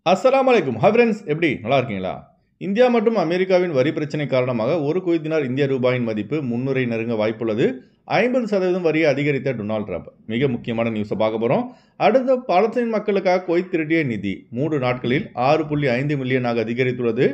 அஸ்ஸலாமு அலைக்கும். Hi friends, எப்படி நல்லா இருக்கீங்களா? இந்தியா மற்றும் அமெரிக்காவின் வரி பிரச்சனை காரணமாக ஒரு குவைத் தினார் இந்திய ரூபாயின் மதிப்பு 300 நெருங்க வாய்ப்புள்ளது. 50% வரியை அதிகரித்த டொனால்ட் ட்ரம்ப். மிக முக்கியமான நியூஸை பார்க்க போகிறோம். அடுத்த பாலஸ்தீன் மக்களுக்காக குவைத் திரட்டிய நிதி 3 நாட்களில் 6.5 மில்லியனாக அதிகரித்துள்ளது.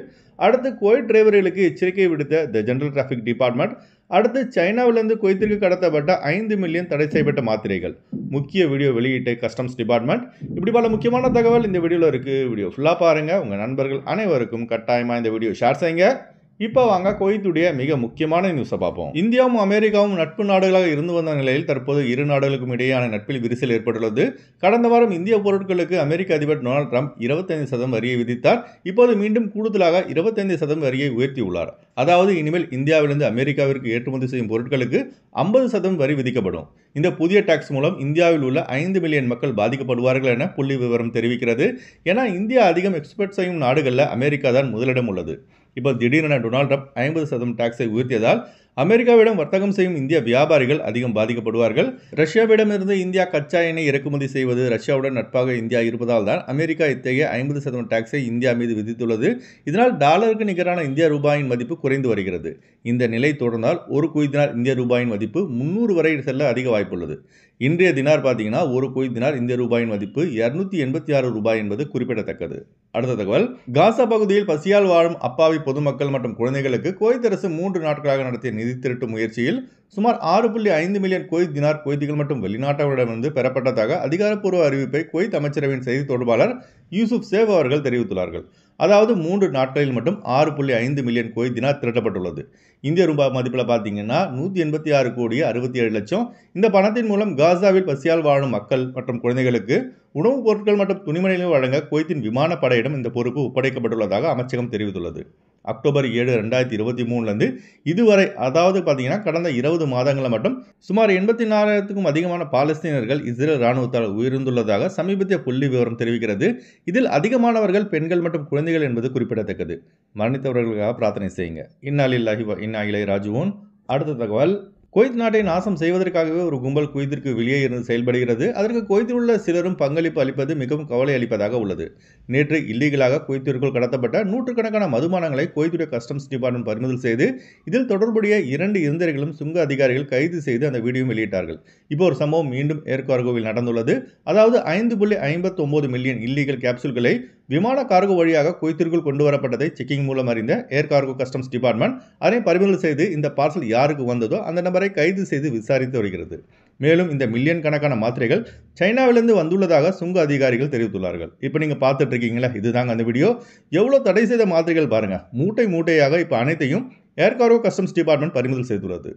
அடுத்து குவைத் டிரைவர்களுக்கு எச்சரிக்கை விடுத்த த ஜெனரல் டிராஃபிக் டிபார்ட்மெண்ட். அடுத்து சைனாவிலிருந்து குவைத்திற்கு கடத்தப்பட்ட 5 மில்லியன் தடை செய்யப்பட்ட மாத்திரைகள். முக்கிய வீடியோ வெளியிட்ட கஸ்டம்ஸ் டிபார்ட்மெண்ட். இப்படி பல முக்கியமான தகவல் இந்த வீடியோவில் இருக்குது. வீடியோ ஃபுல்லாக பாருங்கள். உங்கள் நண்பர்கள் அனைவருக்கும் கட்டாயமாக இந்த வீடியோ ஷேர் செய்யுங்க. இப்போ வாங்க குவைத்துடைய மிக முக்கியமான நியூஸை பார்ப்போம். இந்தியாவும் அமெரிக்காவும் நட்பு நாடுகளாக இருந்து வந்த நிலையில் தற்போது இரு நாடுகளுக்கும் இடையேயான நட்பில் விரிசல் ஏற்பட்டுள்ளது. கடந்த வாரம் இந்திய பொருட்களுக்கு அமெரிக்க அதிபர் டொனால்ட் ட்ரம்ப் 25% வரியை விதித்தார். இப்போது மீண்டும் கூடுதலாக 25% வரியை உயர்த்தியுள்ளார். அதாவது இனிமேல் இந்தியாவிலிருந்து அமெரிக்காவிற்கு ஏற்றுமதி செய்யும் பொருட்களுக்கு 50% வரி விதிக்கப்படும். இந்த புதிய டாக்ஸ் மூலம் இந்தியாவில் உள்ள 5 மில்லியன் மக்கள் பாதிக்கப்படுவார்கள் என புள்ளி விவரம் தெரிவிக்கிறது. ஏன்னா இந்தியா அதிகம் எக்ஸ்போர்ட் செய்யும் நாடுகளில் அமெரிக்கா தான் முதலிடம் உள்ளது. இப்போ திடீரென டொனால்ட் ட்ரம்ப் 50% டாக்ஸை உயர்த்தியதால் அமெரிக்காவிடம் வர்த்தகம் செய்யும் இந்திய வியாபாரிகள் அதிகம் பாதிக்கப்படுவார்கள். ரஷ்யாவிடமிருந்து இந்தியா கச்சா எண்ணெய் இறக்குமதி செய்வது ரஷ்யாவுடன் நட்பாக இந்தியா இருப்பதால் தான் அமெரிக்கா இத்தகைய 50% டாக்ஸை இந்தியா மீது விதித்துள்ளது. இதனால் டாலருக்கு நிகரான இந்திய ரூபாயின் மதிப்பு குறைந்து வருகிறது. இந்த நிலை தொடர்ந்தால் ஒரு குவைத் தினார் இந்திய ரூபாயின் மதிப்பு 300 வரை செல்ல அதிக வாய்ப்புள்ளது. இன்றைய தினார் பார்த்தீங்கன்னா ஒரு குவைத் தினார் இந்திய ரூபாயின் மதிப்பு 286 ரூபாய் என்பது குறிப்பிடத்தக்கது. அடுத்த தகவல், காசா பகுதியில் பசியால் வாழும் அப்பாவி பொதுமக்கள் மற்றும் குழந்தைகளுக்கு குவைத் அரசு 3 நாட்களாக நடத்திய நிதி திரட்டும் முயற்சியில் சுமார் 6.5 மில்லியன் குவைத் தினார் குவைத்திகள் மற்றும் வெளிநாட்டவரிடமிருந்து பெறப்பட்டதாக அதிகாரப்பூர்வ அறிவிப்பை குவைத் அமைச்சரவையின் செய்தி தொடர்பாளர் யூசுப் சேவ் அவர்கள் தெரிவித்துள்ளார்கள். அதாவது 3 நாட்களில் மட்டும் 6.5 மில்லியன் குவைத் தினார் திரட்டப்பட்டுள்ளது. இந்திய ரூபாய் மதிப்பில் பார்த்தீங்கன்னா 186 கோடி 67 லட்சம். இந்த பணத்தின் மூலம் காசாவில் பசியால் வாழும் மக்கள் மற்றும் குழந்தைகளுக்கு உணவுப் பொருட்கள் மற்றும் துணிமணிகளை வழங்க குவைத்தின் விமானப்படையிடம் இந்த பொறுப்பு ஒப்படைக்கப்பட்டுள்ளதாக அமைச்சகம் தெரிவித்துள்ளது. அக்டோபர் 7, 2023 இதுவரை, அதாவது பார்த்தீங்கன்னா கடந்த 20 மாதங்களில் மட்டும் சுமார் 84,000க்கும் அதிகமான பாலஸ்தீனர்கள் இஸ்ரேல் இராணுவத்தால் உயிரிழந்துள்ளதாக சமீபத்திய புள்ளி விவரம் தெரிவிக்கிறது. இதில் அதிகமானவர்கள் பெண்கள் மற்றும் குழந்தைகள் என்பது குறிப்பிடத்தக்கது. மரணித்தவர்களுக்காக பிரார்த்தனை செய்யுங்க. இன்னா லில்லாஹி வ இன்னா இலைஹி ராஜிஊன். அடுத்த தகவல், குவைத் நாட்டை நாசம் செய்வதற்காகவே ஒரு கும்பல் குவைத்திற்கு வெளியே இருந்து செயல்படுகிறது. அதற்கு குவைத்தில் உள்ள சிலரும் பங்களிப்பு அளிப்பது மிகவும் கவலை அளிப்பதாக உள்ளது. நேற்று இல்லீகலாக குவைத்திற்குள் கடத்தப்பட்ட நூற்றுக்கணக்கான மதுபானங்களை குவைத்துடைய கஸ்டம்ஸ் டிபார்ட்மெண்ட் பறிமுதல் செய்து இதில் தொடர்புடைய 2 இந்தியர்களும் சுங்க அதிகாரிகள் கைது செய்து அந்த வீடியோ வெளியிட்டார்கள். இப்போ ஒரு சம்பவம் மீண்டும் ஏர் கார்கோவில் நடந்துள்ளது. அதாவது 5.59 மில்லியன் இல்லீகல் கேப்சூல்களை விமான கார்கோ வழியாக குவைத்திற்குள் கொண்டு வரப்பட்டதை செக்கிங் மூலம் அறிந்த ஏர் கார்கோ கஸ்டம்ஸ் டிபார்ட்மெண்ட் அதை பறிமுதல் செய்து இந்த பார்சல் யாருக்கு வந்ததோ அந்த நபரை கைது செய்து விசாரித்து வருகிறது. மேலும் இந்த மில்லியன் கணக்கான மாத்திரைகள் சைனாவிலிருந்து வந்துள்ளதாக சுங்க அதிகாரிகள் தெரிவித்துள்ளார்கள். இப்போ நீங்கள் பார்த்துட்டு இருக்கீங்களா, இதுதாங்க அந்த வீடியோ. எவ்வளோ தடை செய்த மாத்திரைகள் பாருங்கள். மூட்டை மூட்டையாக இப்போ அனைத்தையும் ஏர் கார்கோ கஸ்டம்ஸ் டிபார்ட்மெண்ட் பறிமுதல் செய்துள்ளது.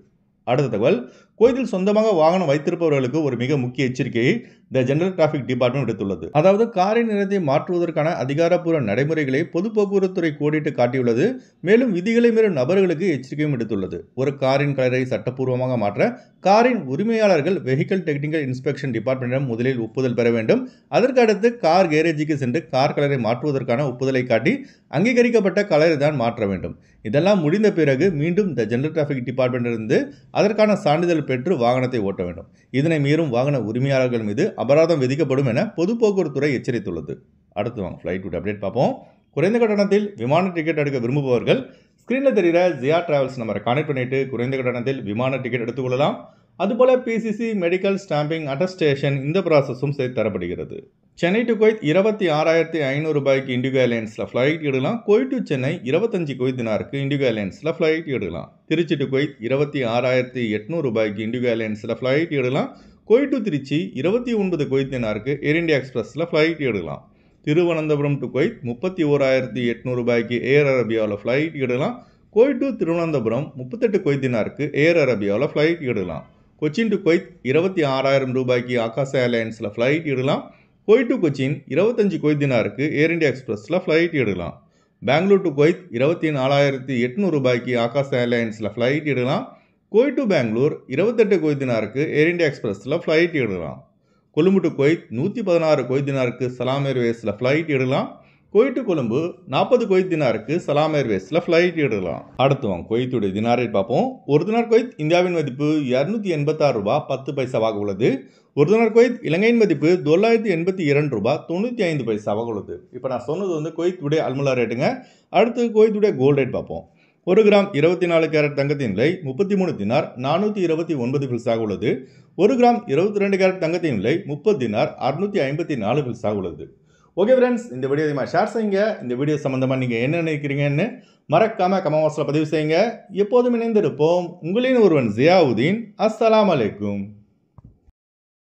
அடுத்த தகவல், குவைத்தில் சொந்தமாக வாகனம் வைத்திருப்பவர்களுக்கு ஒரு மிக முக்கிய எச்சரிக்கையை த ஜெனரல் டிராஃபிக் டிபார்ட்மெண்ட் விடுத்துள்ளது. அதாவது காரின் நிறத்தை மாற்றுவதற்கான அதிகாரப்பூர்வ நடைமுறைகளை பொது போக்குவரத்துறை கோடிட்டு காட்டியுள்ளது. மேலும் விதிகளை மீறும் நபர்களுக்கு எச்சரிக்கையும் விடுத்துள்ளது. ஒரு காரின் கலரை சட்டப்பூர்வமாக மாற்ற காரின் உரிமையாளர்கள் வெஹிக்கிள் டெக்னிக்கல் இன்ஸ்பெக்ஷன் டிபார்ட்மெண்டிடம் முதலில் ஒப்புதல் பெற வேண்டும். அதற்கு அடுத்து கார் கேரேஜுக்கு சென்று கார் கலரை மாற்றுவதற்கான ஒப்புதலை காட்டி அங்கீகரிக்கப்பட்ட கலரை தான் மாற்ற வேண்டும். இதெல்லாம் முடிந்த பிறகு மீண்டும் த ஜெனரல் டிராஃபிக் டிபார்ட்மெண்டிலிருந்து அதற்கான சான்றிதழ் பெற்று வாகனத்தை ஓட்ட வேண்டும். இதனை மீறும் வாகன உரிமையாளர்கள் மீது அபராதம் விதிக்கப்படும் என பொது போக்குவரத்துறை எச்சரித்துள்ளது. அடுத்து வாங்க ஃப்ளைட் அப்டேட் பார்ப்போம். குறைந்த கட்டணத்தில் விமான டிக்கெட் எடுக்க விரும்புபவர்கள் ஸ்க்ரீனில் தெரிகிற ஜியா டிராவல்ஸ் நம்பரை கான்டெக்ட் பண்ணிட்டு குறைந்த கட்டணத்தில் விமான டிக்கெட் எடுத்துக்கொள்ளலாம். அதுபோல பிசிசி, மெடிக்கல், ஸ்டாம்பிங், அட்டஸ்டேஷன் இந்த ப்ராசஸும் செய்து தரப்படுகிறது. சென்னை டு குவைத் 26,500 ரூபாய்க்கு இண்டிகோ ஏர்லைன்ஸில் ஃப்ளைட் எடுக்கலாம். குவைத் டு சென்னை 25 குவைத் தினாருக்கு இண்டிகோ ஏர்லைன்ஸில் ஃப்ளைட் எடுக்கலாம். திருச்சி டு குவைத் 26,800 ரூபாய்க்கு இண்டிகோ ஏர்லைன்ஸில் ஃப்ளைட் எடுக்கலாம். குவைத் டு திருச்சி 29 குவைத் தினாருக்கு ஏர் இந்தியா எக்ஸ்பிரஸில் ஃப்ளைட் எடுக்கலாம். திருவனந்தபுரம் டு குவைத் 31,800 ரூபாய்க்கு ஏர் அரேபியாவில் ஃப்ளைட் எடுக்கலாம். குவைத் டு திருவனந்தபுரம் 38 குவைத் தினாருக்கு ஏர் அரேபியாவில் ஃப்ளைட் எடுக்கலாம். கொச்சின் டு குவைத் 26,000 ரூபாய்க்கு ஆகாஷ் ஏர்லைன்ஸில் ஃப்ளைட் எடுக்கலாம். குவைத் டு கொச்சின் 25 குவைத் தினாருக்கு ஏர் இந்தியா எக்ஸ்பிரஸில் ஃப்ளைட் எடுக்கலாம். பெங்களூர் டு குவைத் 24,800 ரூபாய்க்கு ஆகாஷ் ஏர்லைன்ஸில் ஃப்ளைட் எடுக்கலாம். குவைத் டு பெங்களூர் 28 குவைத் தினாருக்கு ஏர் இந்தியா எக்ஸ்பிரஸில் ஃப்ளைட் எடுக்கலாம். கொழும்பு டு குவைத் 116 குவைத் தினாருக்கு சலாம் ஏர்வேஸில் ஃப்ளைட் எடுக்கலாம். குவைத் டு கொழும்பு 40 குவைத் தினாருக்கு சலாம் ஏர்வேஸில் ஃப்ளைட் எடுக்கலாம். அடுத்தவங்க குவைத்துடைய தினாரை பார்ப்போம். ஒரு தினார் குவைத் இந்தியாவின் மதிப்பு 286 ரூபாய் 10 பைசாவாக உள்ளது. ஒரு தினார் குவைத் இலங்கையின் மதிப்பு 982 ரூபாய் 95 பைசாவாக உள்ளது. இப்போ நான் சொன்னது வந்து குவைத்துடைய அல்முலா ரேட்டுங்க. அடுத்து குவைத்துடைய கோல்ட் ரேட் பார்ப்போம். 1 கிராம் 24 கேரட் தங்கத்தின் விலை 33 தினார் 429 பில்ஸாக உள்ளது. 1 கிராம் 22 கேரட் தங்கத்தின் விலை 30 தினார் 654 பில்ஸாக உள்ளது. ஓகே ஃப்ரெண்ட்ஸ், இந்த வீடியோ அதிகமாக ஷேர் செய்யுங்க. இந்த வீடியோ சம்மந்தமாக நீங்கள் என்ன நினைக்கிறீங்கன்னு மறக்காமல் கமெண்ட் பாக்ஸில் பதிவு செய்யுங்க. எப்போதும் இணைந்திருப்போம். உங்களின் ஒருவன் ஜியாவுதீன். அஸ்ஸலாமு அலைக்கும்.